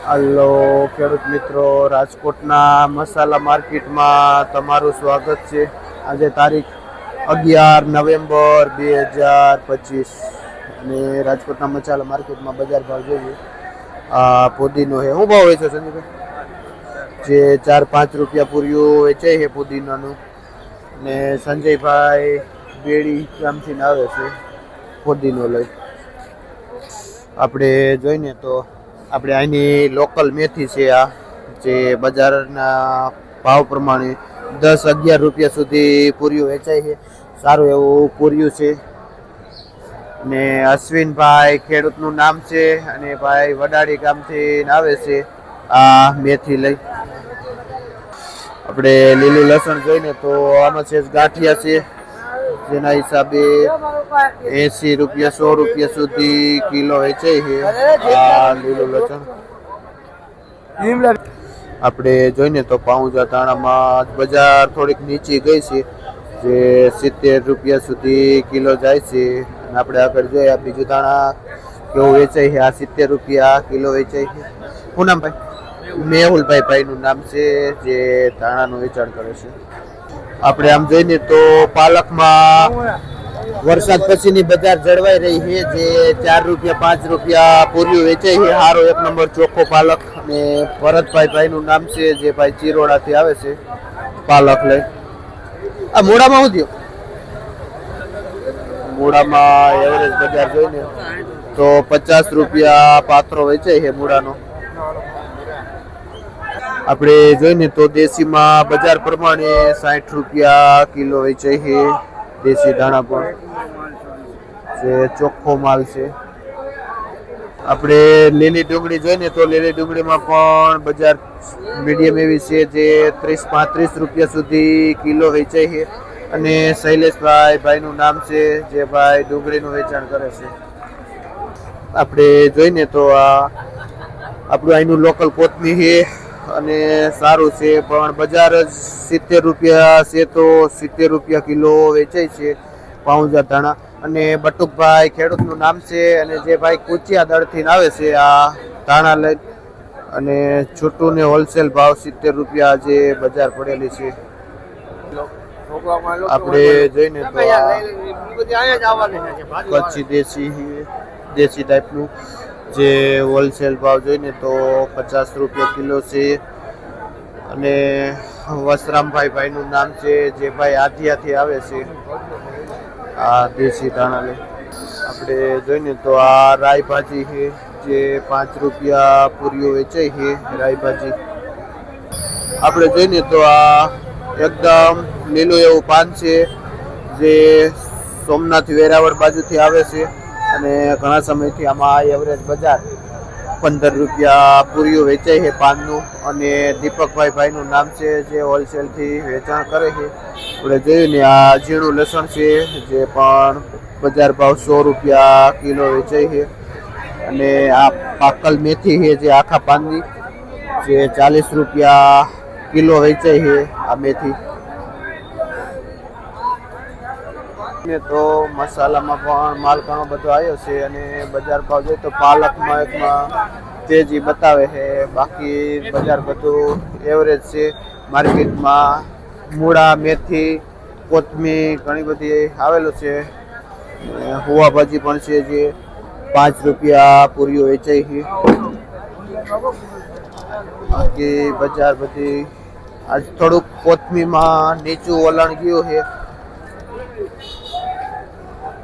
Hello ખેડૂત મિત્રો, રાજકોટના મસાલા માર્કેટમાં તમારું સ્વાગત છે. આજે તારીખ 11 નવેમ્બર 2025 અને રાજકોટના મસાલા માર્કેટમાં બજાર ભાવ જોઈએ. આ પુદીનો છે, શું ભાવ વેચો સંજયભાઈ? જે 4-5 રૂપિયા પૂર્યું વેચાય છે પુદીનાનું. ને સંજયભાઈ બેડી ગામથી આવે છે પુદીનો લઈ. આપણે જોઈને તો આપણે અહીંની લોકલ મેથી છે, આ જે બજારના ભાવ પ્રમાણે 10-11 રૂપિયા સુધી પૂર્યું વેચાય છે. સારું એવું પૂર્યું છે. ને અશ્વિનભાઈ ખેડૂતનું નામ છે અને ભાઈ વડાડી ગામથી આવે છે આ મેથી લઈ. આપણે લીલું લસણ જોઈને તો આમાં છે ગાંઠિયા છે, જેના હિસાબે 80 રૂપિયા 100 રૂપિયા સુધી કિલો વેચાય છે આ લીલું લસણ. આપણે જોઈને તો પાઉંજા ધાણામાં બજાર થોડીક નીચી ગઈ છે, જે 70 રૂપિયા સુધી કિલો જાય છે. અને આપણે આગળ જોઈએ આ બીજું ધાણા કેવું વેચાય છે. આ 70 રૂપિયા કિલો વેચાય છે. શું નામ ભાઈ? મેહુલભાઈ ભાઈનું નામ છે, જે ધાણાનું વેચાણ કરે છે. આપણે આમ જોઈને તો પાલકમાં વરસાદ પછીની બજાર જળવાઈ રહી છે, જે 4 રૂપિયા 5 રૂપિયા પૂર્યું વેચાય છે. સારો 1 નંબર ચોખ્ખો પાલક. અને ભરતભાઈ ભાઈનું નામ છે, જે ભાઈ ચિરોડાથી આવે છે પાલક લઈ. આ મૂળામાં શું થયું? મૂળામાં એવરેજ બજાર જોઈને તો 50 રૂપિયા પાથરો વેચાય છે મૂળાનો. આપણે જોઈને તો દેશીમાં બજાર પ્રમાણે 60 રૂપિયા કિલો વેચાય છે. દેશી ધાણા પણ જે ચોખ્ખો માલ છે. આપણે લીલી ડુંગળી જોઈને તો લીલી ડુંગળીમાં પણ બજાર મીડિયમ એવી છે, જે 30-35 રૂપિયા સુધી કિલો વેચાય છે. અને શૈલેષભાઈ ભાઈનું નામ છે, જે ભાઈ ડુંગળીનું વેચાણ કરે છે. આપણે જોઈને તો આ આપણું અહીંનું લોકલ કોથમી છે અને સારું છે, પણ બજાર જ 70 રૂપિયા છે તો 70 રૂપિયા કિલો વેચાય છે પાઉંજા ધાણા. અને બટુકભાઈ ખેડૂતનું નામ છે, અને જે ભાઈ કુચિયા દળથી આવે છે આ ધાણા લઈ. અને છૂટું ને હોલસેલ ભાવ 70 રૂપિયા જે બજાર પડેલી છે. આપણે જોઈને તો કચ્છી દેશી ટાઈપનું જે હોલસેલ ભાવ જોઈને તો 50 રૂપિયા કિલો છે. અને વસરામભાઈ ભાઈનું નામ છે, જે ભાઈ આધિયાથી આવે છે આ દેશી ધાણા લઈ. આપણે જોઈને તો આ રાઈ ભાજી છે, જે 5 રૂપિયા પૂરીઓ વેચાય છે રાઈ ભાજી. આપણે જોઈને તો આ એકદમ લીલું એવું પાન છે, જે સોમનાથ વેરાવળ બાજુથી આવે છે. અને ઘણા સમયથી આમાં એવરેજ બજાર 15 રૂપિયા પૂરીઓ વેચાય છે પાનનું. અને દીપકભાઈ ભાઈનું નામ છે, જે હોલસેલથી વેચાણ કરે છે. આપણે જોયું ને આ ઝીણું લસણ છે, જે પણ બજાર ભાવ 100 રૂપિયા કિલો વેચાય છે. અને આ પાકલ મેથી છે, જે આખા પાનની, જે 40 રૂપિયા કિલો વેચાય છે આ મેથી. તો મસાલામાં પણ માલ ઘણો બધો આવ્યો છે. અને બજાર ભાવ જોઈએ તો પાલકમાં એકમાં તેજી બતાવે છે, બાકી બજાર બધું એવરેજ છે. માર્કેટમાં મૂળા, મેથી, કોથમી ઘણી બધી આવેલું છે. હુવા ભાજી પણ છે, જે 5 રૂપિયા પૂરીઓ વેચાય છે. બાકી બજાર બધી આજ થોડુંક કોથમીમાં નીચું વલણ ગયું છે.